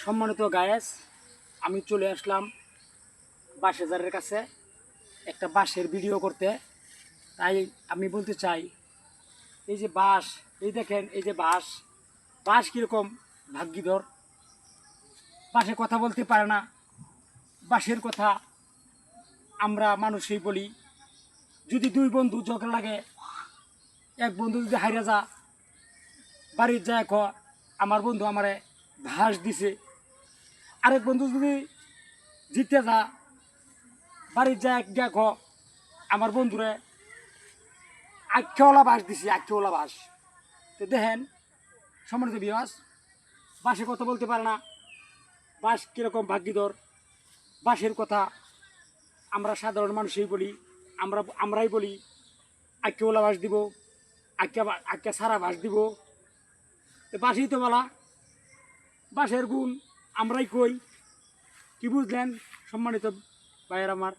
সম্মানিত গায়েস, আমি চলে আসলাম বাঁশেজারের কাছে একটা বাঁশের ভিডিও করতে। তাই আমি বলতে চাই, এই যে বাঁশ, এই দেখেন, এই যে বাঁশ, বাঁশ কীরকম ভাগ্যিধর। বাঁশে কথা বলতে পারে না, বাঁশের কথা আমরা মানুষই বলি। যদি দুই বন্ধু ঝগড়া লাগে, এক বন্ধু যদি হাইরা যা, বাড়ির যায় আমার বন্ধু আমারে ঘাস দিছে, আরেক বন্ধু যদি জিতে যা, বাড়ির যায় আমার বন্ধুরে আখ্যাওয়ালা বাস দিছি, আখ্যাওয়ালা বাস। তো দেখেন সম্মানিত বিয়াস, বাসে কথা বলতে পারে না, বাস কীরকম ভাগ্যিধর। বাসের কথা আমরা সাধারণ মানুষই বলি, আমরাই বলি আখ্যাওয়ালা বাস দিব, আখ্যা সারা বাস দিব। তো বাসই তো বলা, বাসের গুণ আমরাই কই। কি বুঝলেন সম্মানিত ভাইয়ের আমার?